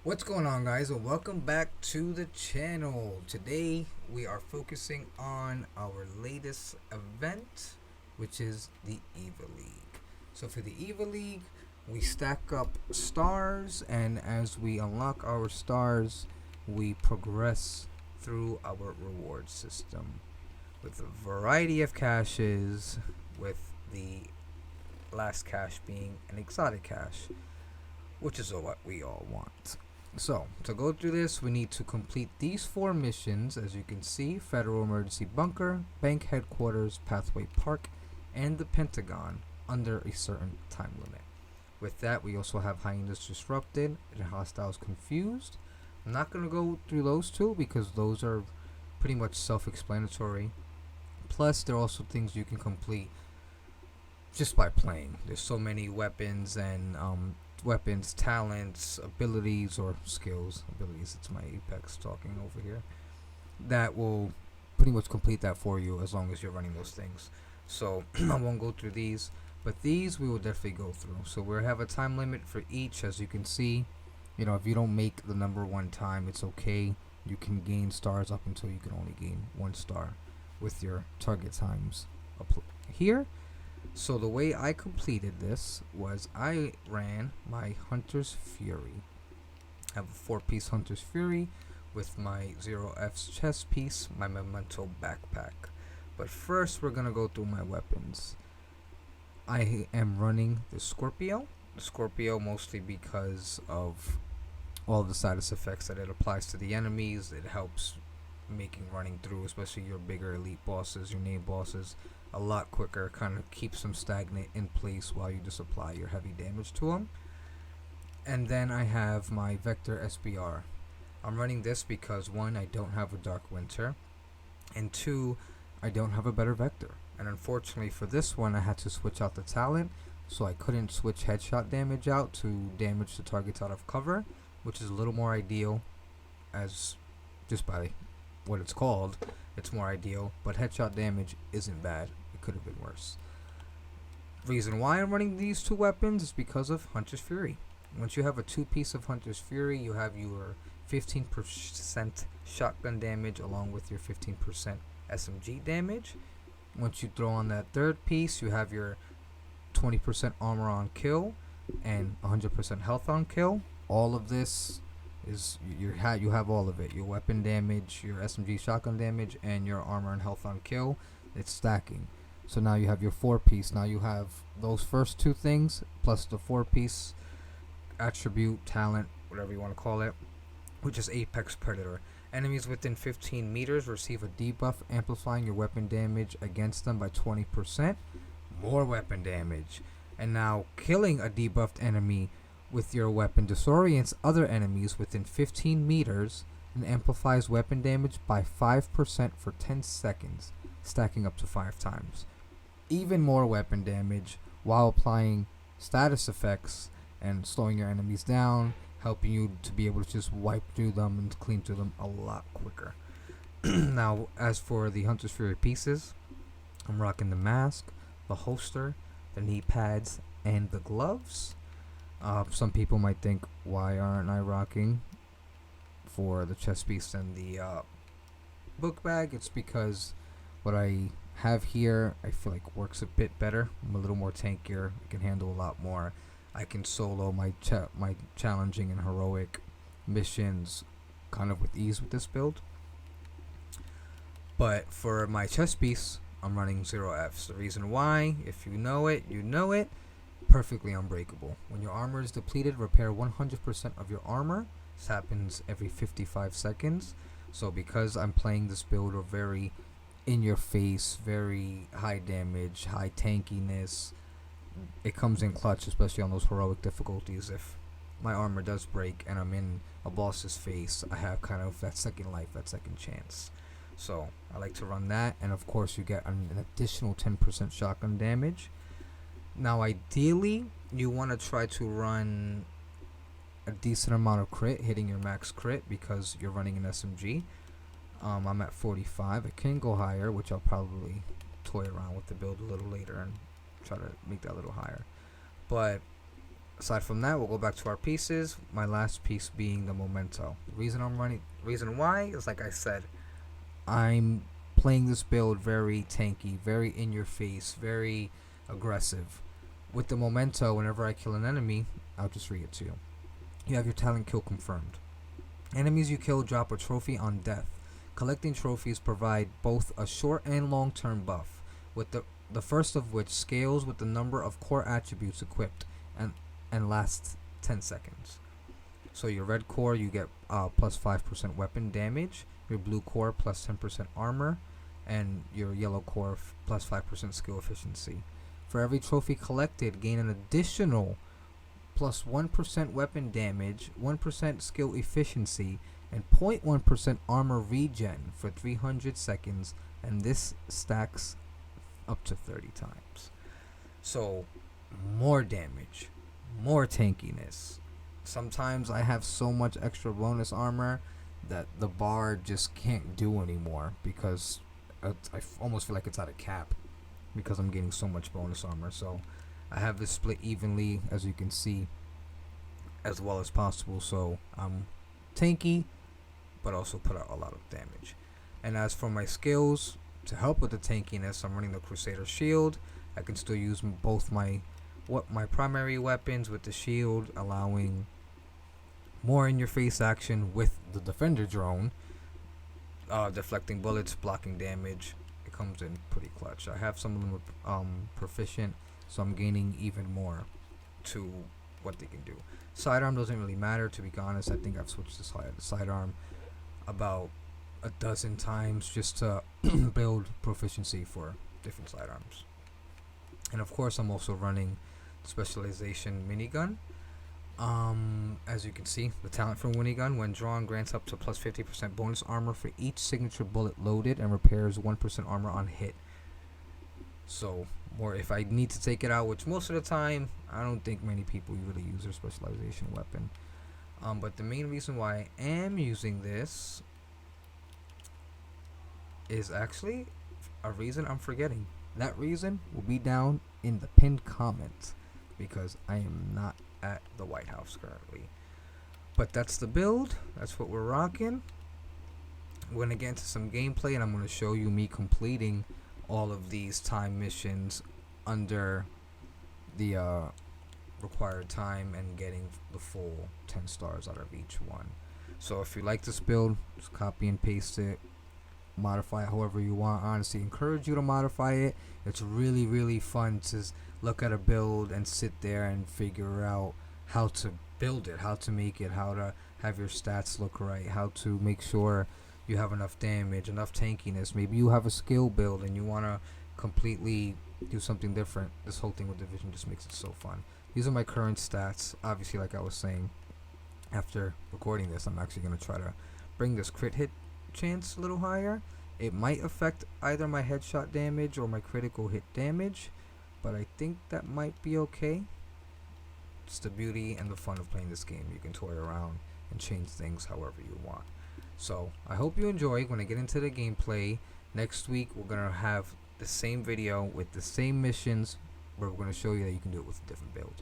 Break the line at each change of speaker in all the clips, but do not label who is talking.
What's going on, guys, and welcome back to the channel. Today we are focusing on our latest event, which is the Eva League. So for the Eva League, we stack up stars, and as we unlock our stars, we progress through our reward system with a variety of caches, with the last cache being an exotic cache, which is what we all want. So, to go through this, we need to complete these four missions, as you can see: Federal Emergency Bunker, Bank Headquarters, Pathway Park, and the Pentagon, under a certain time limit. With that, we also have Hyenas Disrupted and Hostiles Confused. I'm not going to go through those two because those are pretty much self-explanatory. Plus, there are also things you can complete just by playing. There's so many weapons and weapons, talents, abilities, or skills. Abilities, it's my Apex talking over here. That will pretty much complete that for you as long as you're running those things. So I won't go through these, but these we will definitely go through. So we have a time limit for each, as you can see. You know, if you don't make the number one time, it's okay. You can gain stars up until you can only gain 1 star with your target times up here. So the way I completed this was I ran my Hunter's Fury. I have a 4-piece Hunter's Fury with my 0F's chest piece, my Memento backpack. But first we're going to go through my weapons. I am running the Scorpio. The Scorpio mostly because of all the side effects that it applies to the enemies. It helps making running through, especially your bigger elite bosses, your name bosses, a lot quicker. Kind of keeps them stagnant in place while you just apply your heavy damage to them. And then I have my Vector SBR. I'm running this because 1, I don't have a Dark Winter, and 2, I don't have a better Vector. And unfortunately for this one, I had to switch out the talent, so I couldn't switch headshot damage out to damage the targets out of cover, which is a little more ideal, as just by what it's called, it's more ideal, but headshot damage isn't bad. It could have been worse. Reason why I'm running these two weapons is because of Hunter's Fury. Once you have a 2-piece of Hunter's Fury, you have your 15% shotgun damage along with your 15% SMG damage. Once you throw on that 3rd piece, you have your 20% armor on kill and 100% health on kill. All of this is you have all of it: your weapon damage, your SMG shotgun damage, and your armor and health on kill. It's stacking. So now you have your 4-piece. Now you have those first two things plus the 4-piece attribute, talent, whatever you want to call it, which is Apex Predator. Enemies within 15 meters receive a debuff amplifying your weapon damage against them by 20%. More weapon damage. And now killing a debuffed enemy with your weapon disorients other enemies within 15 meters and amplifies weapon damage by 5% for 10 seconds, stacking up to 5 times. Even more weapon damage while applying status effects and slowing your enemies down, helping you to be able to just wipe through them and clean through them a lot quicker. Now, as for the Hunter's Fury pieces, I'm rocking the mask, the holster, the knee pads, and the gloves. Some people might think, why aren't I rocking for the chest piece and the book bag? It's because what I have here, I feel like works a bit better. I'm a little more tankier. I can handle a lot more. I can solo my challenging and heroic missions kind of with ease with this build. But for my chest piece, I'm running 0Fs. The reason why, if you know it, you know it. Perfectly unbreakable. When your armor is depleted, repair 100% of your armor. This happens every 55 seconds. So because I'm playing this build of very in your face, very high damage, high tankiness, it comes in clutch, especially on those heroic difficulties. If my armor does break and I'm in a boss's face, I have kind of that second life, that second chance. So I like to run that, and of course you get an additional 10% shotgun damage. Now ideally you want to try to run a decent amount of crit, hitting your max crit, because you're running an SMG. I'm at 45. I can go higher, which I'll probably toy around with the build a little later and try to make that a little higher. But Aside from that, we'll go back to our pieces. My last piece being the memento. Reason why is, like I said, I'm playing this build very tanky, very in your face, very aggressive. With the memento, whenever I kill an enemy, I'll just read it to you. You have your talent kill confirmed. Enemies you kill drop a trophy on death. Collecting trophies provide both a short and long-term buff, with the first of which scales with the number of core attributes equipped and lasts 10 seconds. So your red core, you get plus 5% weapon damage, your blue core plus 10% armor, and your yellow core plus 5% skill efficiency. For every trophy collected, gain an additional plus 1% weapon damage, 1% skill efficiency, and 0.1% armor regen for 300 seconds, and this stacks up to 30 times. So, more damage, more tankiness. Sometimes I have so much extra bonus armor that the bar just can't do anymore because I almost feel like it's at a cap because I'm getting so much bonus armor. So I have this split evenly, as you can see, as well as possible. So I'm tanky, but also put out a lot of damage. And as for my skills, to help with the tankiness, I'm running the Crusader Shield. I can still use both my primary weapons with the shield, allowing more in your face action with the Defender drone, deflecting bullets, blocking damage. It comes in pretty clutch. I have some of them with proficient, so I'm gaining even more to what they can do. Sidearm doesn't really matter, to be honest. I think I've switched to sidearm about a dozen times just to build proficiency for different sidearms. And of course, I'm also running specialization minigun. As you can see, the talent for minigun, when drawn, grants up to plus 50% bonus armor for each signature bullet loaded and repairs 1% armor on hit. So, or if I need to take it out, which most of the time, I don't think many people really use their specialization weapon. But the main reason why I am using this is actually a reason I'm forgetting. That reason will be down in the pinned comment because I am not at the White House currently. But that's the build. That's what we're rocking. We're going to get into some gameplay, and I'm going to show you me completing all of these time missions under the required time and getting the full 10 stars out of each one. So if you like this build, just copy and paste it, modify it however you want. Honestly, encourage you to modify it. It's really, really fun to look at a build and sit there and figure out how to build it, how to make it, how to have your stats look right, how to make sure you have enough damage, enough tankiness. Maybe you have a skill build and you want to completely do something different. This whole thing with Division just makes it so fun. These are my current stats. Obviously, like I was saying, after recording this, I'm actually going to try to bring this crit hit chance a little higher. It might affect either my headshot damage or my critical hit damage, but I think that might be okay. It's the beauty and the fun of playing this game. You can toy around and change things however you want. So I hope you enjoy. When I get into the gameplay next week, we're gonna have the same video with the same missions where we're gonna show you that you can do it with a different build.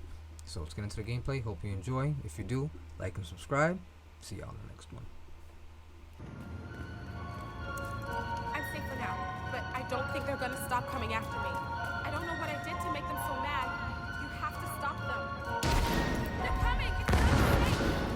So let's get into the gameplay. Hope you enjoy. If you do, like and subscribe. See y'all in the next one.
I'm safe for now, but I don't think they're gonna stop coming after me. I don't know what I did to make them so mad. You have to stop them. They're coming! It's not safe!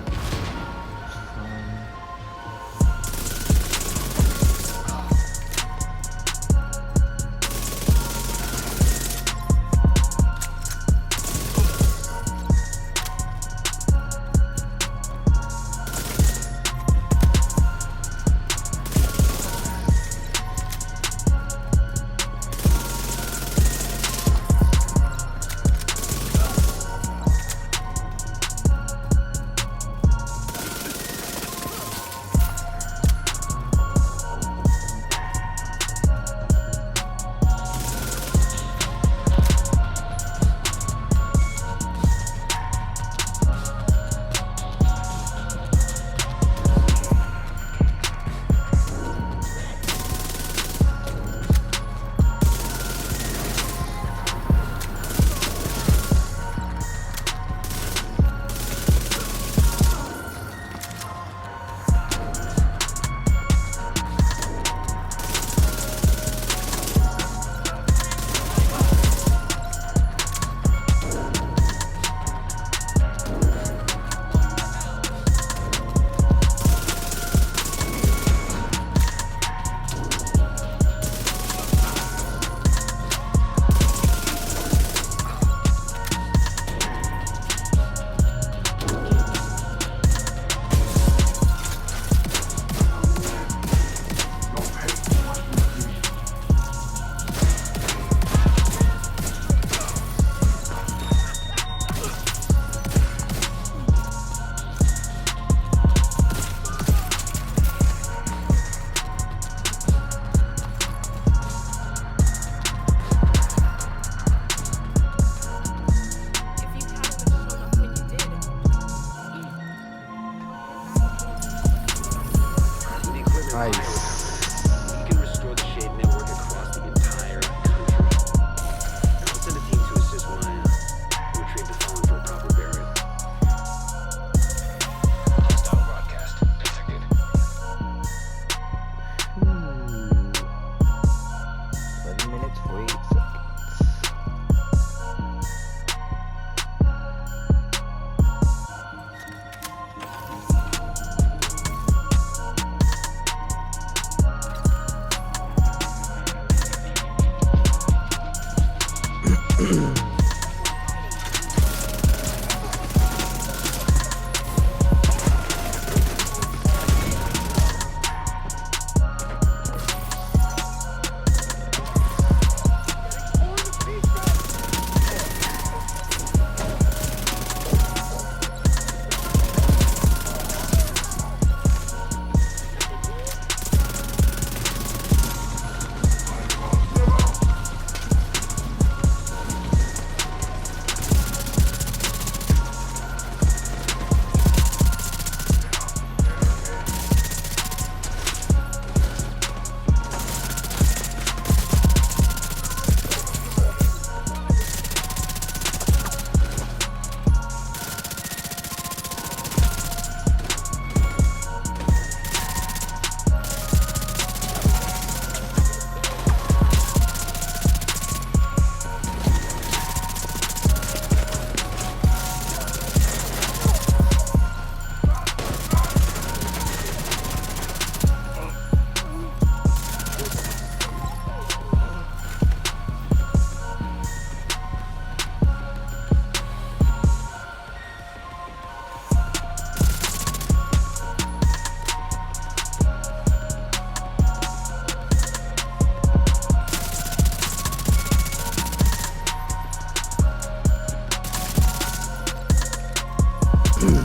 Nice.
We can restore the shade network across the entire country. I'll send a team to assist Maya and retrieve the fallen for a proper burial. Hostile broadcast detected.
11 minutes, 48 seconds.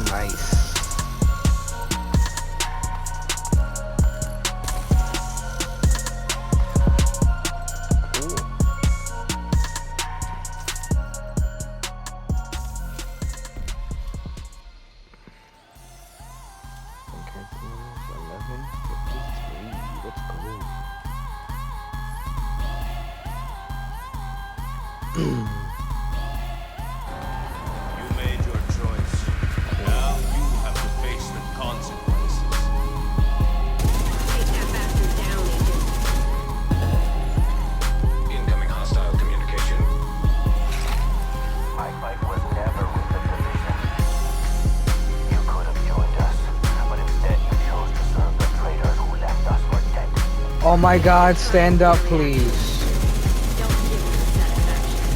Nice. Cool. Okay, 11:53. Let's go.
You made your choice. Now you have to face the consequences.
Take that bastard down, Agent.
Incoming hostile communication.
My fight was never with the division. You could have joined us, but instead you chose to serve the traitors who left us for dead.
Oh my god, stand up, please.
Don't give me the satisfaction.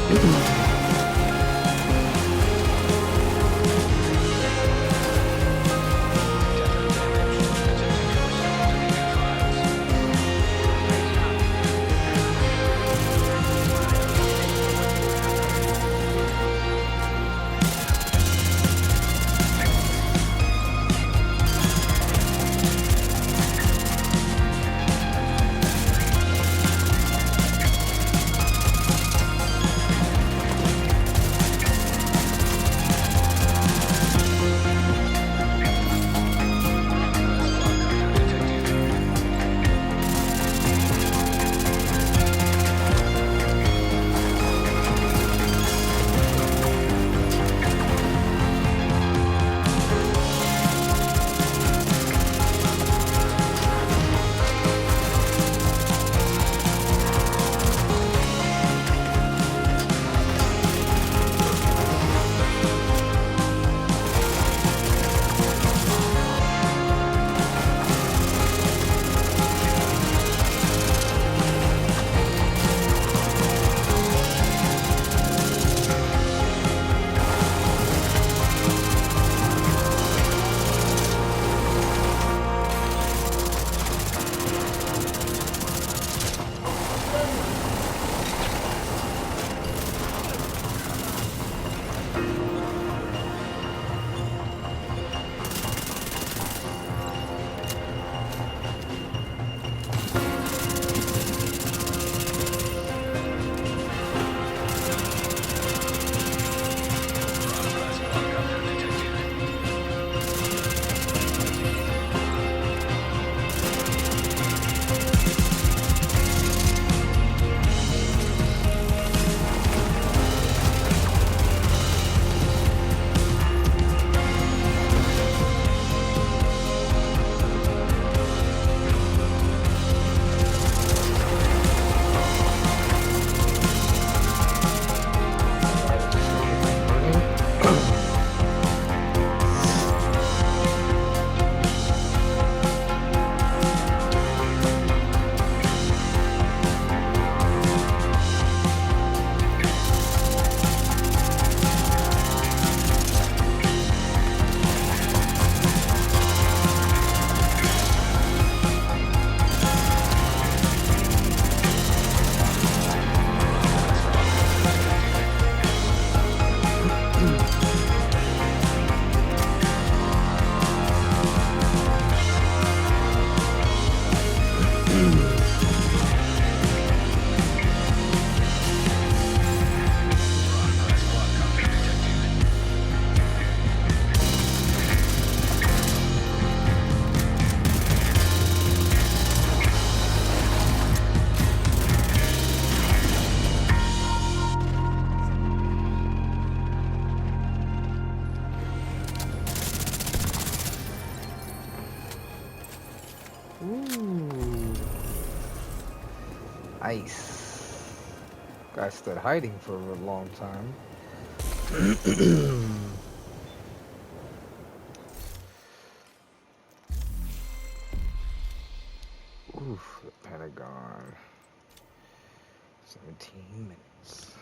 Ooh. Ice. Guy stood hiding for a long time. Oof, the Pentagon. 17 minutes.